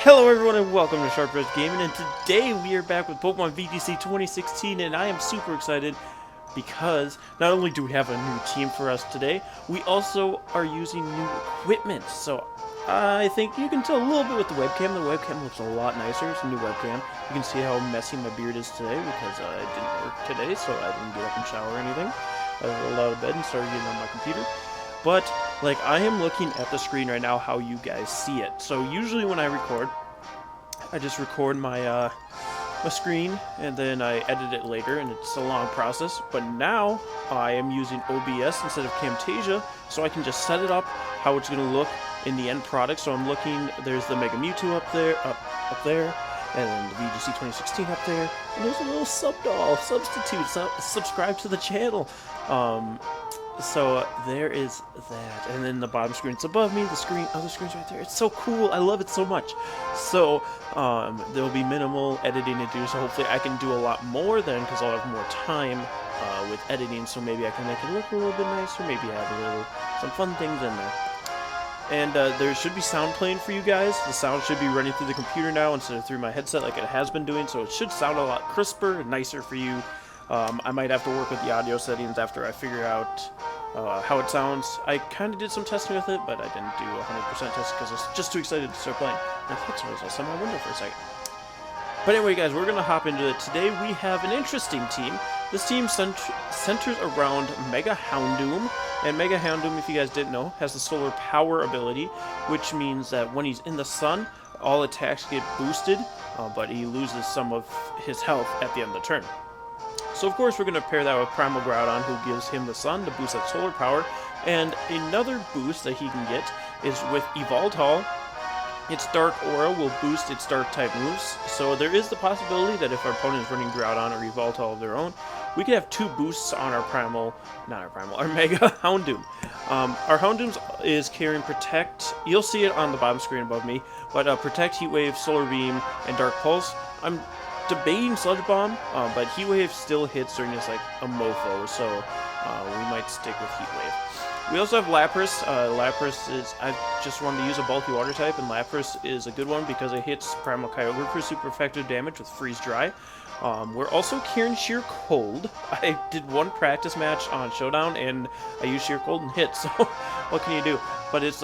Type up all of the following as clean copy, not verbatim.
Hello everyone and welcome to Sharp Edge Gaming, and today we are back with Pokemon VGC 2016, and I am super excited because not only do we have a new team for us today, we also are using new equipment. So I think you can tell a little bit with the webcam. The webcam looks a lot nicer. It's a new webcam. You can see how messy my beard is today because it didn't work today, so I didn't get up and shower or anything. I rolled out of bed and started getting on my computer. But, like, I am looking at the screen right now how you guys see it. So usually when I record, I just record my my screen and then I edit it later, and it's a long process. But now I am using OBS instead of Camtasia, so I can just set it up how it's going to look in the end product. So I'm looking, there's the Mega Mewtwo up there, and then the VGC 2016 up there, and there's a little subdoll, substitute, subscribe to the channel. So there is that, and then the bottom screen's above me, the other screen's right there. It's so cool, I love it so much. So there'll be minimal editing to do, so hopefully I can do a lot more then, because I'll have more time with editing, so maybe I can make it look a little bit nicer, maybe add some fun things in there. And there should be sound playing for you guys. The sound should be running through the computer now instead of through my headset like it has been doing, so it should sound a lot crisper and nicer for you. I might have to work with the audio settings after I figure out how it sounds. I kind of did some testing with it, but I didn't do 100% test because I was just too excited to start playing. I thought someone was outside my window for a second. But anyway, guys, we're going to hop into it. Today we have an interesting team. This team centers around Mega Houndoom. And Mega Houndoom, if you guys didn't know, has the solar power ability, which means that when he's in the sun, all attacks get boosted, but he loses some of his health at the end of the turn. So of course we're going to pair that with Primal Groudon, who gives him the sun to boost that solar power. And another boost that he can get is with Yveltal. Its Dark Aura will boost its Dark type moves. So there is the possibility that if our opponent is running Groudon or Yveltal of their own, we could have two boosts on our our Mega Houndoom. Our Houndoom is carrying Protect. You'll see it on the bottom screen above me, but Protect, Heat Wave, Solar Beam, and Dark Pulse. I'm debating Sludge Bomb, but Heat Wave still hits during this like a mofo, so we might stick with Heat Wave. We also have Lapras. Lapras is, I just wanted to use a bulky water type, and Lapras is a good one because it hits Primal Kyogre for super effective damage with Freeze Dry. We're also carrying Sheer Cold. I did one practice match on Showdown, and I used Sheer Cold and hit, so what can you do? But it's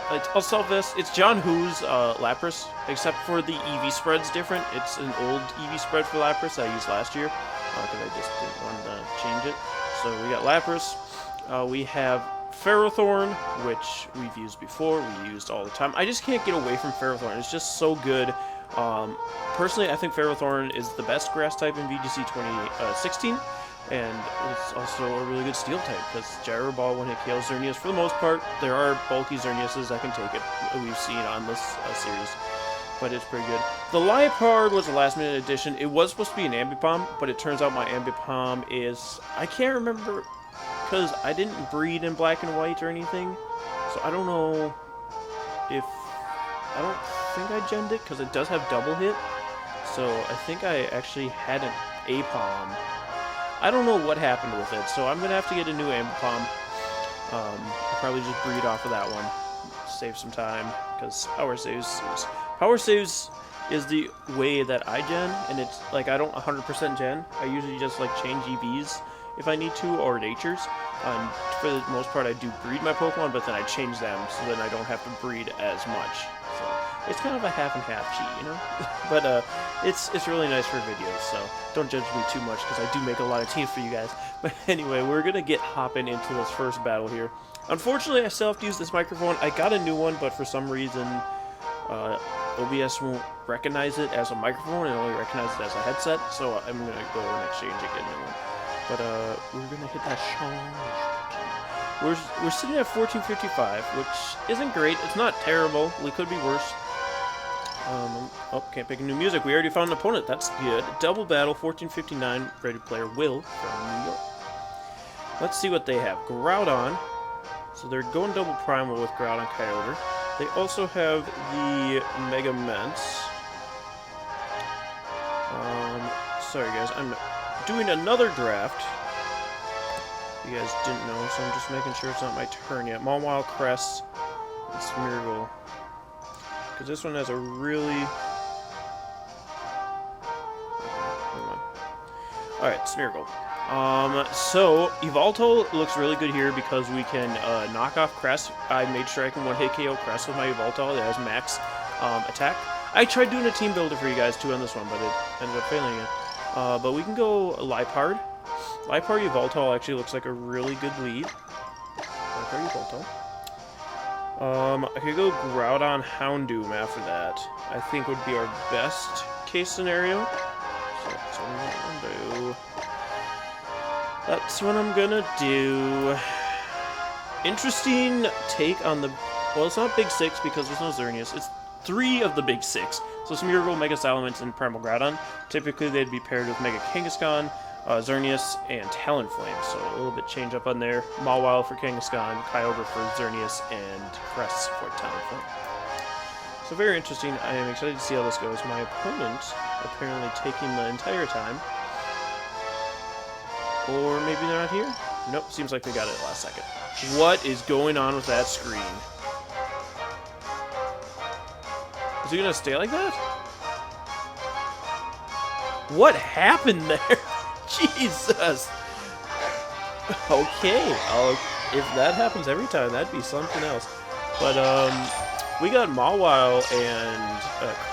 I'll sell this. It's John Who's Lapras, except for the EV spread's different. It's an old EV spread for Lapras I used last year, because I just didn't want to change it. So we got Lapras. We have Ferrothorn, which we've used before. We used all the time. I just can't get away from Ferrothorn. It's just so good. Personally, I think Ferrothorn is the best grass type in VGC 2016. And it's also a really good steel type, because Gyro Ball, when it KOs Xerneas, for the most part, there are bulky Xerneases that can take it. We've seen on this series, but it's pretty good. The Liepard was a last-minute addition. It was supposed to be an Ambipom, but it turns out my Ambipom is... I can't remember, because I didn't breed in black and white or anything, so I don't know if... I don't think I genned it, because it does have double hit, so I think I actually had an Apom. I don't know what happened with it, so I'm going to have to get a new Ambipom. I'll probably just breed off of that one. Save some time, because Power Saves is the way that I gen, and it's like I don't 100% gen. I usually just like change EVs if I need to, or natures. For the most part, I do breed my Pokemon, but then I change them, so then I don't have to breed as much. So it's kind of a half and half cheat, you know? But it's really nice for videos, so don't judge me too much, because I do make a lot of teams for you guys. But anyway, we're going to get hopping into this first battle here. Unfortunately, I still have to use this microphone. I got a new one, but for some reason, OBS won't recognize it as a microphone, it only recognizes it as a headset, so I'm going to go and exchange and get a new one. But we're going to hit that charge. We're sitting at 1455, which isn't great. It's not terrible. We could be worse. Oh, can't pick a new music. We already found an opponent. That's good. Double battle, 1459. Ready player Will from New York. Let's see what they have. Groudon. So they're going double primal with Groudon Kyogre. They also have the Mega Ments. Sorry guys, I'm doing another draft. You guys didn't know, so I'm just making sure it's not my turn yet. Mawile, Crest, and Smeargle. because this one has a really... Alright, Smeargle. So, Yveltal looks really good here because we can knock off Crest. I made sure I can one-hit KO Crest with my Yveltal. It has max attack. I tried doing a team builder for you guys too on this one, but it ended up failing again. But we can go Liepard. Liepard Yveltal actually looks like a really good lead. Liepard Yveltal. I could go Groudon Houndoom after that. I think would be our best case scenario. So that's what I'm gonna do. That's what I'm gonna do. Interesting take on the... Well, it's not Big Six because there's no Xerneas. It's 3 of the Big Six. So Smeargle, Mega Salamence, and Primal Groudon. Typically, they'd be paired with Mega Kangaskhan, Xerneas, and Talonflame. So a little bit change up on there. Mawile for Kangaskhan, Kyogre for Xerneas, and Crest for Talonflame. So very interesting. I am excited to see how this goes. My opponent apparently taking the entire time. Or maybe they're not here? Nope, seems like they got it at the last second. What is going on with that screen? Is he gonna stay like that? What happened there? Jesus! Okay, if that happens every time, that'd be something else. But, we got Mawile and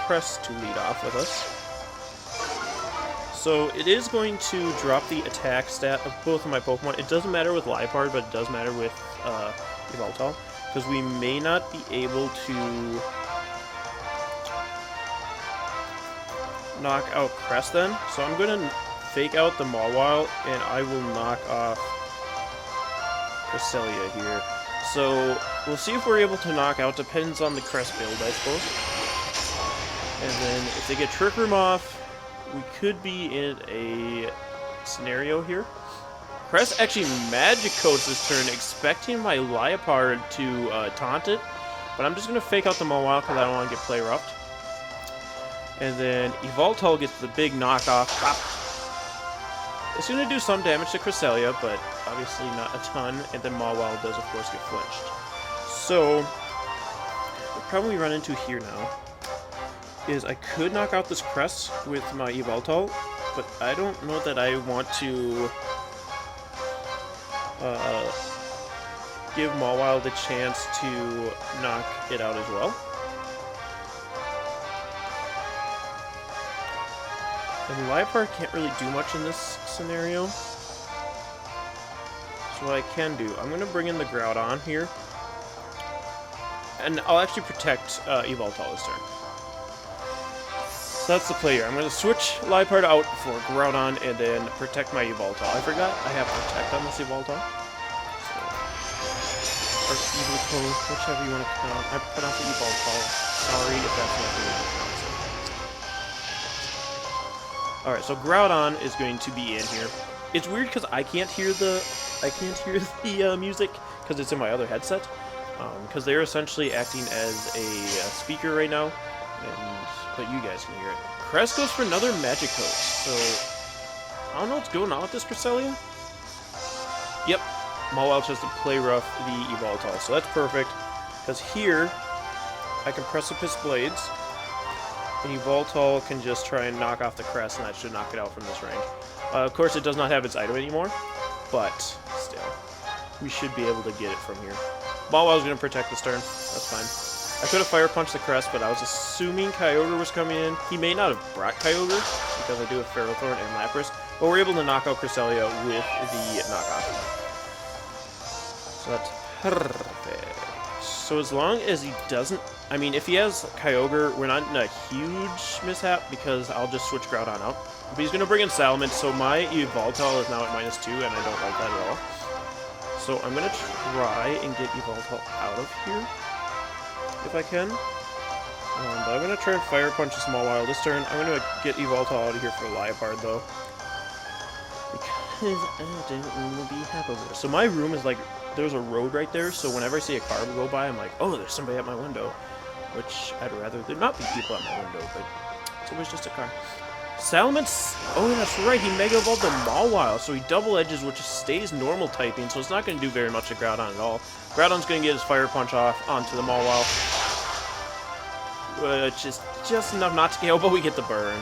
Crest to lead off with us. So it is going to drop the attack stat of both of my Pokemon. It doesn't matter with Liepard, but it does matter with Yveltal, because we may not be able to knock out Crest then. So I'm going to fake out the Mawile, and I will knock off Cresselia here. So we'll see if we're able to knock out. Depends on the Crest build, I suppose. And then if they get Trick Room off, we could be in a scenario here. Crest actually Magic Coats this turn, expecting my Liepard to taunt it. But I'm just going to fake out the Mawile because I don't want to get play roughed. And then Yveltal gets the big knockoff. Bop. It's going to do some damage to Cresselia, but obviously not a ton. And then Mawile does, of course, get flinched. So, the problem we run into here now is I could knock out this Crest with my Yveltal, but I don't know that I want to give Mawile the chance to knock it out as well. And Liepard can't really do much in this scenario. So what I can do, I'm going to bring in the Groudon here. And I'll actually protect Yveltal this turn. So that's the play here. I'm going to switch Liepard out for Groudon and then protect my Yveltal. I forgot I have Protect on this Yveltal. So, or Yveltal, whichever you want to count. I pronounce it Yveltal. Sorry if that's not the way to pronounce it. Alright, so Groudon is going to be in here. It's weird because I can't hear the music because it's in my other headset. Because they're essentially acting as a speaker right now, but you guys can hear it. Crest goes for another Magic Coat, so I don't know what's going on with this Cresselia. Yep, Mawile chose to play rough the Yveltal, so that's perfect, because here I can Precipice Blades, and Yveltal can just try and knock off the Crest, and that should knock it out from this range. Of course, it does not have its item anymore, but still, we should be able to get it from here. Mawile's going to protect this turn. That's fine. I could have Fire Punched the Crest, but I was assuming Kyogre was coming in. He may not have brought Kyogre, because I do have Ferrothorn and Lapras, but we're able to knock out Cresselia with the knockoff. So that's perfect. So as long as he doesn't... I mean, if he has Kyogre, we're not in a huge mishap, because I'll just switch Groudon out. But he's going to bring in Salamence, so my Yveltal is now at -2, and I don't like that at all. So I'm going to try and get Yveltal out of here, if I can. But I'm going to try and Fire Punch a Mawile this turn. I'm going to get Yveltal out of here for Liepard, though. Because I don't want to be happy with it. So my room is like, there's a road right there, so whenever I see a car go by, I'm like, oh, there's somebody at my window. Which I'd rather there not be people at my window, but it's always just a car. Salamence, oh that's right, he Mega Evolved the Mawile, so he Double Edges, which stays normal typing, so it's not going to do very much to Groudon at all. Groudon's going to get his Fire Punch off onto the Mawile. which is just enough not to KO, but we get the burn.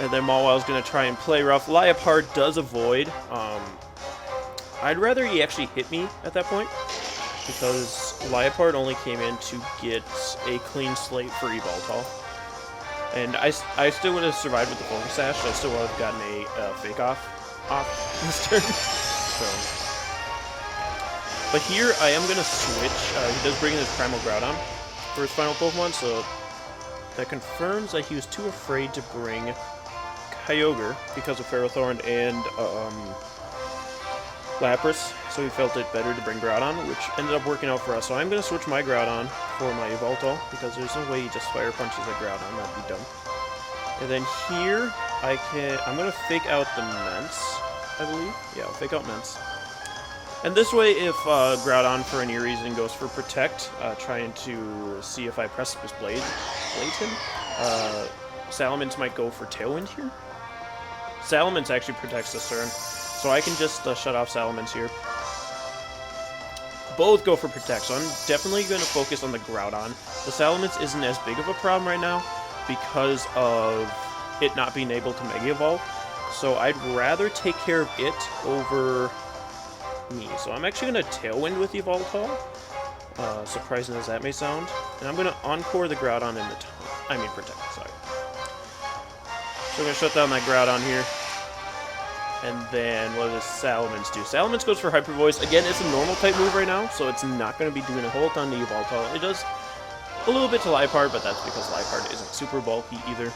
And then Mawil's going to try and play rough. Liepard does avoid. I'd rather he actually hit me at that point, because Liepard only came in to get a clean slate for Yveltal. And I still would have survived with the Focus Sash. I still would have gotten a Fake Off this turn. So. But here I am going to switch. He does bring in his Primal Groudon for his final Pokemon, so that confirms that he was too afraid to bring Kyogre because of Ferrothorn and Lapras, so he felt it better to bring Groudon, which ended up working out for us. So I'm going to switch my Groudon for my Yveltal, because there's no way he just Fire Punches a Groudon. That'd be dumb. And then here, I'm going to fake out the Mence, I believe. Yeah, I'll fake out Mence. And this way, if Groudon, for any reason, goes for Protect, trying to see if I Precipice Blade him, Salamence might go for Tailwind here. Salamence actually protects this turn, so I can just shut off Salamence here. Both go for Protect, so I'm definitely going to focus on the Groudon. The Salamence isn't as big of a problem right now because of it not being able to Mega Evolve, so I'd rather take care of it over me. So I'm actually going to Tailwind with Yveltal, surprising as that may sound, and I'm going to Encore the Groudon in the Protect, sorry. So I'm going to shut down that Groudon here. And then what does Salamence do? Salamence goes for Hyper Voice. Again, it's a normal type move right now, so it's not going to be doing a whole ton to Yveltal. It does a little bit to Liepard, but that's because Liepard isn't super bulky either.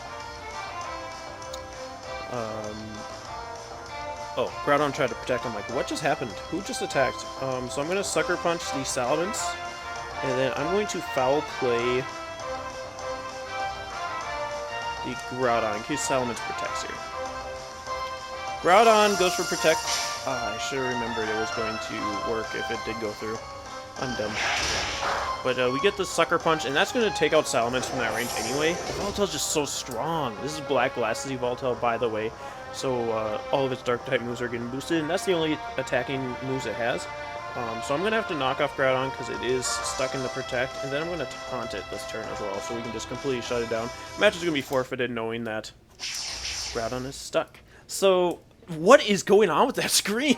Oh, Groudon tried to protect. I'm like, what just happened? Who just attacked? So I'm going to Sucker Punch the Salamence, and then I'm going to Foul Play the Groudon in case Salamence protects here. Groudon goes for Protect. I should have remembered it was going to work if it did go through. I'm dumb. But we get the Sucker Punch, and that's going to take out Salamence from that range anyway. Yveltal's just so strong. This is Black Glasses Yveltal, by the way. So all of its Dark-type moves are getting boosted, and that's the only attacking moves it has. So I'm going to have to knock off Groudon because it is stuck in the Protect, and then I'm going to taunt it this turn as well, so we can just completely shut it down. The match is going to be forfeited knowing that Groudon is stuck. So, what is going on with that screen?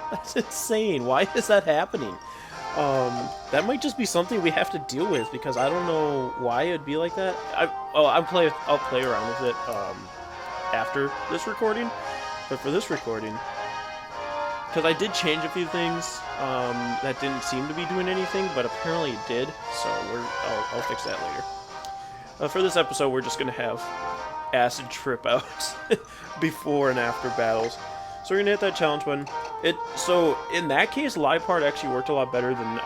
That's insane. Why is that happening? That might just be something we have to deal with, because I don't know why it'd be like that. I'll play around with it after this recording, but for this recording, because I did change a few things that didn't seem to be doing anything, but apparently it did, so I'll fix that later. For this episode, we're just going to have acid trip outs before and after battles. So we're going to hit that challenge button. So in that case, Liepard actually worked a lot better than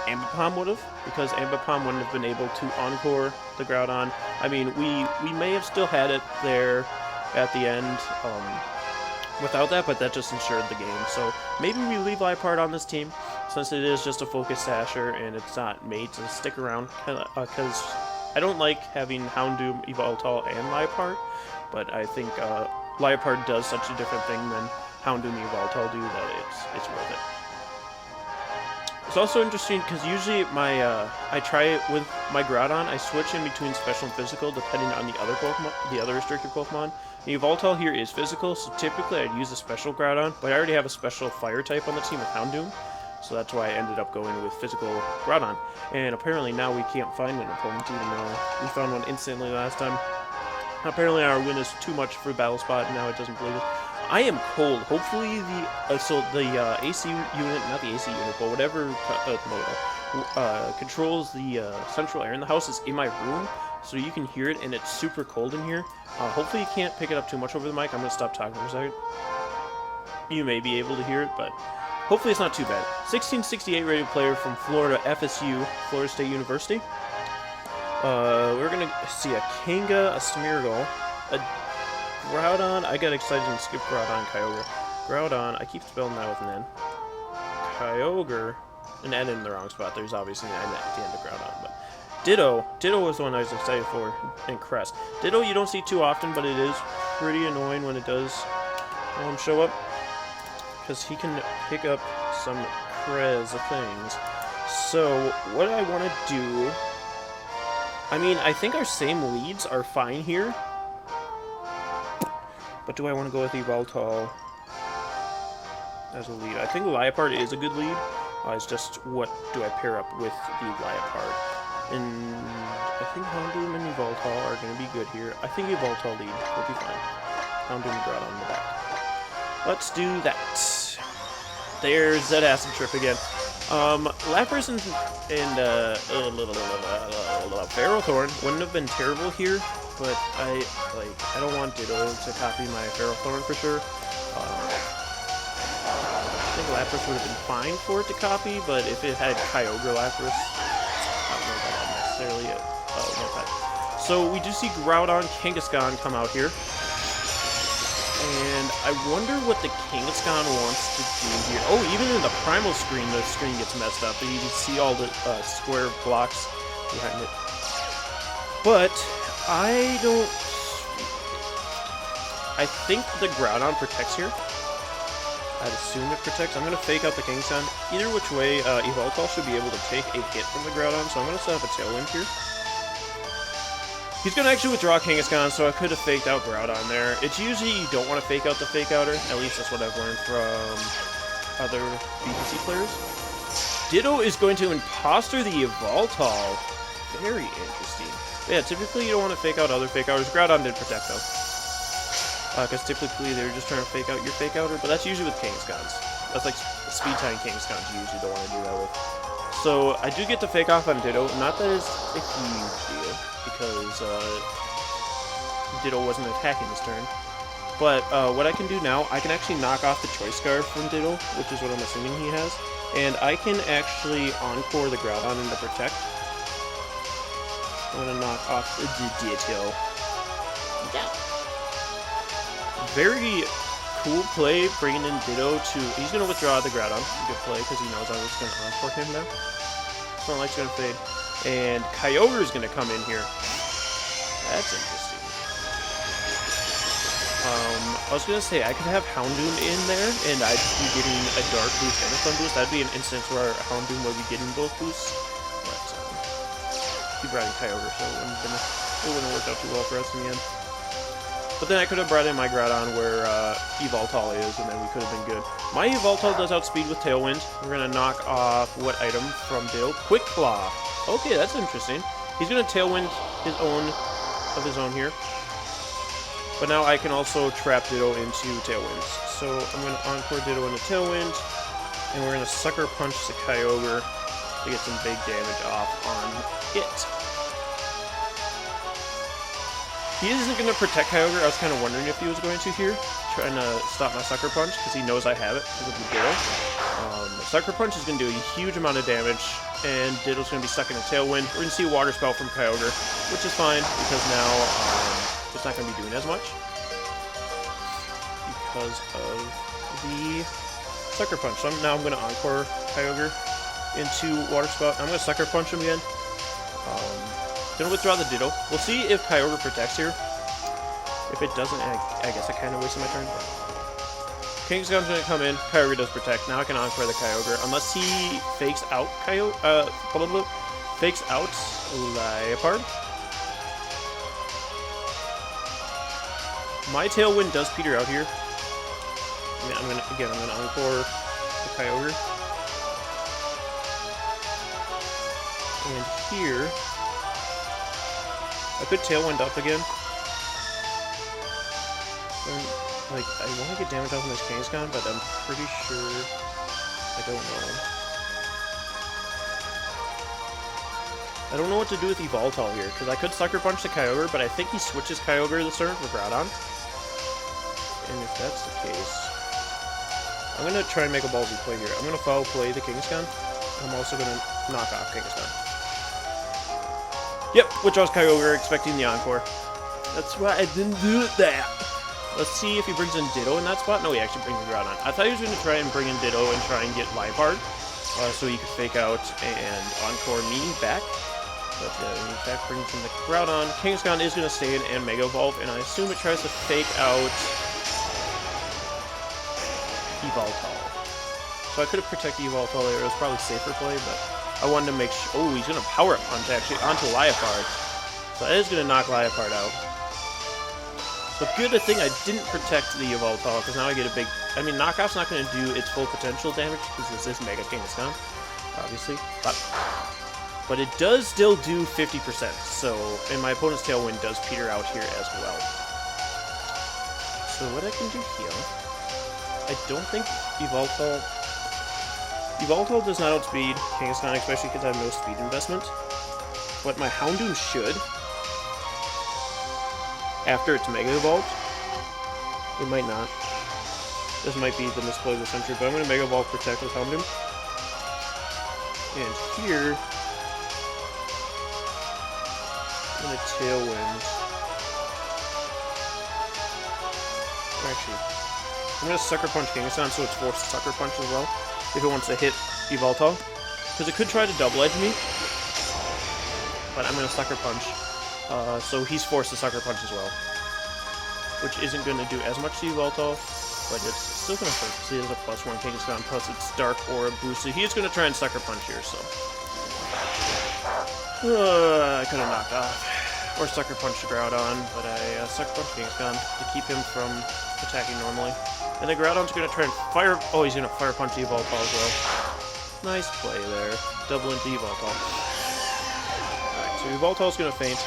Ambipom would have, because Ambipom wouldn't have been able to Encore the Groudon. I mean, we may have still had it there at the end without that, but that just ensured the game. So maybe we leave Liepard on this team, since it is just a Focus Sasher and it's not made to stick around, because I don't like having Houndoom, Yveltal, and Liepard, but I think Liepard does such a different thing than Houndoom and Yveltal do that it's worth it. It's also interesting because usually I try it with my Groudon. I switch in between Special and Physical depending on the other Pokemon, the other restricted Pokemon. The Yveltal here is Physical, so typically I'd use a Special Groudon, but I already have a Special Fire type on the team with Houndoom, so that's why I ended up going with Physical Groudon. And apparently now we can't find an opponent, even though we found one instantly last time. Apparently our win is too much for Battle Spot, and now it doesn't believe it. I am cold. Hopefully the AC unit, not the AC unit, but whatever controls the central air in the house is in my room, so you can hear it, and it's super cold in here. Hopefully you can't pick it up too much over the mic. I'm going to stop talking for a second. You may be able to hear it, but hopefully it's not too bad. 1668 rated player from Florida, FSU, Florida State University. We're going to see a Kanga, a Smeargle, a Groudon. I got excited and skipped Groudon, Kyogre. Groudon, I keep spelling that with an N. Kyogre, an N in the wrong spot. There's obviously an N at the end of Groudon, but Ditto. Ditto was the one I was excited for, and Crest. Ditto you don't see too often, but it is pretty annoying when it does show up, because he can pick up some Crez things. So what I want to do I mean, I think our same leads are fine here. But do I want to go with Yveltal as a lead? I think Liepard is a good lead. It's just what do I pair up with the Liepard? And I think Houndoom and Yveltal are going to be good here. I think Yveltal lead will be fine. Houndoom and Groudon in the back. Let's do that. There's that acid trip again. Lapras and Ferrothorn wouldn't have been terrible here, but I don't want Ditto to copy my Ferrothorn for sure. I think Lapras would have been fine for it to copy, but if it had Kyogre Lapras, I don't know about that necessarily. So we do see Groudon, Kangaskhan come out here. And I wonder what the Kangaskhan wants to do here. Oh, even in the primal screen, the screen gets messed up. And you can see all the square blocks behind it. But I think the Groudon protects here. I'd assume it protects. I'm going to fake out the Kangaskhan. Either which way, Yveltal should be able to take a hit from the Groudon. So I'm going to set up a Tailwind here. He's going to actually withdraw Kangaskhan, so I could have faked out Groudon there. It's usually you don't want to fake out the fake outer. At least that's what I've learned from other VGC players. Ditto is going to imposter the Yveltal. Very interesting. But yeah, typically you don't want to fake out other fake outers. Groudon did protect though. Because typically they're just trying to fake out your fake outer, but that's usually with Kangaskhan's. That's like speed time Kangaskhan's you usually don't want to do that with. So I do get to fake off on Ditto. Not that it's a huge deal, because Ditto wasn't attacking this turn. But what I can do now, I can actually knock off the Choice Scarf from Ditto, which is what I'm assuming he has. And I can actually Encore the Groudon into Protect. I'm going to knock off the Ditto. Yeah. Very cool play, bringing in Ditto to... He's going to withdraw the Groudon. Good play, because he knows I was going to Encore him now. Sunlight's going to fade. And Kyogre is going to come in here. That's interesting. I was going to say, I could have Houndoom in there, and I'd be getting a Dark Boost and a Sun Boost. That'd be an instance where Houndoom would be getting both boosts. But he brought in Kyogre, so it wouldn't have worked out too well for us in the end. But then I could have brought in my Groudon where Yveltal is, and then we could have been good. My Yveltal does outspeed with Tailwind. We're going to knock off what item from Ditto? Quick Claw. Okay, that's interesting. He's going to Tailwind his own here. But now I can also trap Ditto into Tailwinds. So I'm going to Encore Ditto into Tailwind, and we're going to Sucker Punch the Kyogre to get some big damage off on it. He isn't going to protect Kyogre. I was kind of wondering if he was going to here, trying to stop my Sucker Punch, because he knows I have it because of the Ditto. Sucker Punch is going to do a huge amount of damage, and Ditto's going to be stuck in a Tailwind. We're going to see a Water Spout from Kyogre, which is fine, because now it's not going to be doing as much because of the Sucker Punch. So now I'm going to Encore Kyogre into Water Spout. I'm going to Sucker Punch him again. Gonna withdraw the Ditto. We'll see if Kyogre protects here. If it doesn't, I guess I kind of wasted my turn. Kangaskhan's gonna come in. Kyogre does protect. Now I can Encore the Kyogre, unless he fakes out fakes out Liepard. My Tailwind does peter out here. I'm gonna Encore the Kyogre. And here, I could Tailwind up again. Like, I want to get damage off on this Kangaskhan, but I'm pretty sure I don't know. I don't know what to do with Yveltal here, because I could Sucker Punch the Kyogre, but I think he switches Kyogre this turn for Groudon. And if that's the case, I'm going to try and make a ballsy play here. I'm going to foul play the Kangaskhan. I'm also going to knock off Kangaskhan. Yep, withdraws Kyogre, expecting the Encore. That's why I didn't do that. Let's see if he brings in Ditto in that spot. No, he actually brings Groudon. I thought he was going to try and bring in Ditto and try and get Liepard, so he could fake out and Encore me back. But in fact, brings in the Groudon. Kangaskhan is going to stay in and Mega Evolve, and I assume it tries to fake out Yveltal. So I could have protected Yveltal there. It was probably safer play, but I wanted to make sure... Oh, he's going to Power Up Punch, actually, onto Liepard. So that is going to knock Liepard out. So good thing I didn't protect the Yveltal, because now I get a big... I mean, Knockoff's not going to do its full potential damage, because this is Mega Kangaskhan, obviously. But it does still do 50%, so... And my opponent's Tailwind does peter out here as well. So what I can do here... I don't think Yveltal... Yveltal does not outspeed Kangaskhan, especially because I have no speed investment. But my Houndoom should. After it's Mega Evolved. It might not. This might be the misplay of the century, but I'm going to Mega Evolve Protect with Houndoom. And here... I'm going to Tailwind. Actually, I'm going to Sucker Punch Kangaskhan so it's forced to Sucker Punch as well. If it wants to hit Yveltal. Because it could try to Double Edge me. But I'm going to Sucker Punch. So he's forced to Sucker Punch as well. Which isn't going to do as much to Yveltal, but it's still going to hurt because he has a +1 Kangaskhan, plus it's Dark Aura boost, so he's going to try and Sucker Punch here, so... I could have knocked off. Or Sucker Punch Groudon, but I Sucker Punch Kangaskhan to keep him from attacking normally. And then Groudon's going to try and fire... Oh, he's going to Fire Punch Yveltal as well. Nice play there. Double into Yveltal. Alright, so Yveltal's going to faint.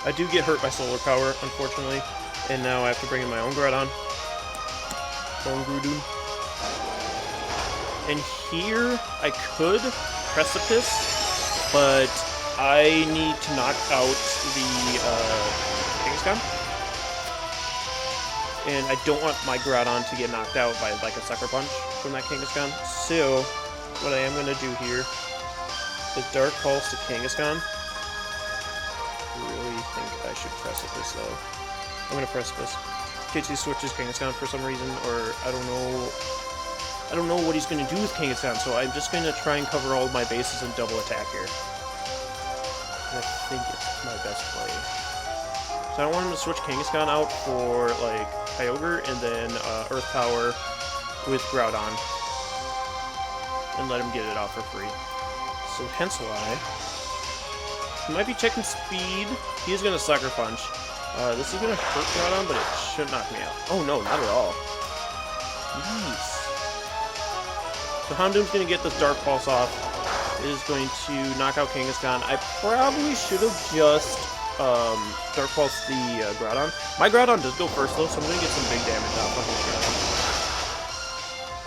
I do get hurt by Solar Power, unfortunately. And now I have to bring in my own Groudon. Own Groudon. And here, I could Precipice, but I need to knock out the Kangaskhan. And I don't want my Groudon to get knocked out by like a Sucker Punch from that Kangaskhan. So, what I am going to do here is Dark Pulse to Kangaskhan. I think I should Precipice though. I'm gonna Precipice. In case he switches Kangaskhan for some reason, or I don't know what he's gonna do with Kangaskhan, so I'm just gonna try and cover all of my bases and double attack here. And I think it's my best play. So I don't want him to switch Kangaskhan out for like Kyogre and then Earth Power with Groudon. And let him get it off for free. So hence why he might be checking speed. He's going to Sucker Punch. This is going to hurt Groudon, but it shouldn't knock me out. Oh no, not at all. Nice. So Houndoom's going to get this Dark Pulse off. It is going to knock out Kangaskhan. I probably should have just Dark Pulse the Groudon. My Groudon does go first though, so I'm going to get some big damage off of this Groudon.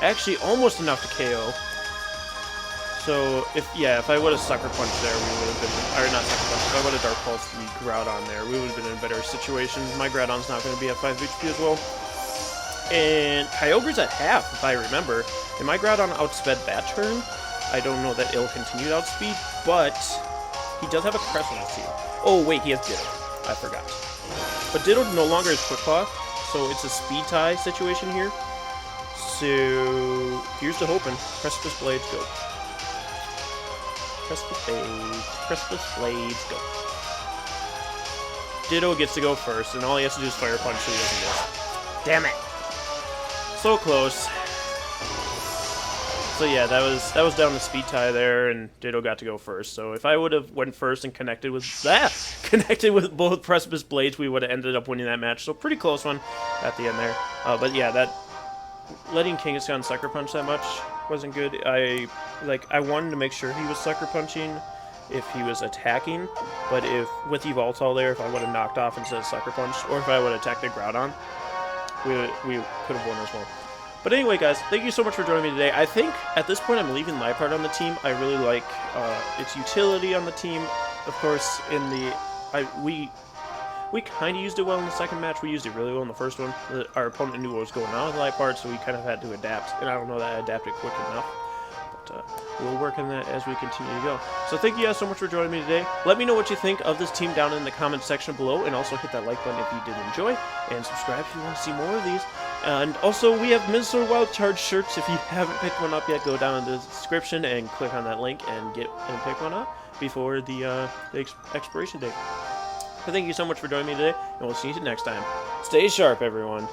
Actually, almost enough to KO. So, if I would have Sucker Punched there, we would have been... Or, not Sucker Punch, if I would have Dark Pulsed the Groudon there, we would have been in a better situation. My Groudon's not going to be at 5 HP as well. And Kyogre's at half, if I remember. And my Groudon outsped that turn. I don't know that it'll continue to outspeed, but he does have a Crest on his team. Oh, wait, he has Ditto. I forgot. But Ditto no longer is Quick Claw, so it's a speed tie situation here. So, here's to hoping. Precipice Blades, go. Precipice Blades, go. Ditto gets to go first, and all he has to do is Fire Punch so he doesn't miss. Damn it! So close. So yeah, that was down to speed tie there, and Ditto got to go first. So if I would have went first and connected with both Precipice Blades, we would have ended up winning that match. So pretty close one at the end there. But yeah, that letting Kangaskhan Sucker Punch that much wasn't good. I wanted to make sure he was Sucker Punching if he was attacking, but if with Yveltal there, if I would have knocked off instead of Sucker Punch, or if I would have attacked a Groudon, we could have won as well. But anyway, guys, thank you so much for joining me today. I think at this point I'm leaving Liepard on the team. I really like its utility on the team. Of course, we kind of used it well in the second match. We used it really well in the first one. Our opponent knew what was going on with Liepard, so we kind of had to adapt. And I don't know that I adapted quick enough. But we'll work on that as we continue to go. So thank you guys so much for joining me today. Let me know what you think of this team down in the comments section below. And also hit that like button if you did enjoy. And subscribe if you want to see more of these. And also, we have Minnesota Wild Charge shirts. If you haven't picked one up yet, go down in the description and click on that link and pick one up before the expiration date. So thank you so much for joining me today, and we'll see you next time. Stay sharp, everyone.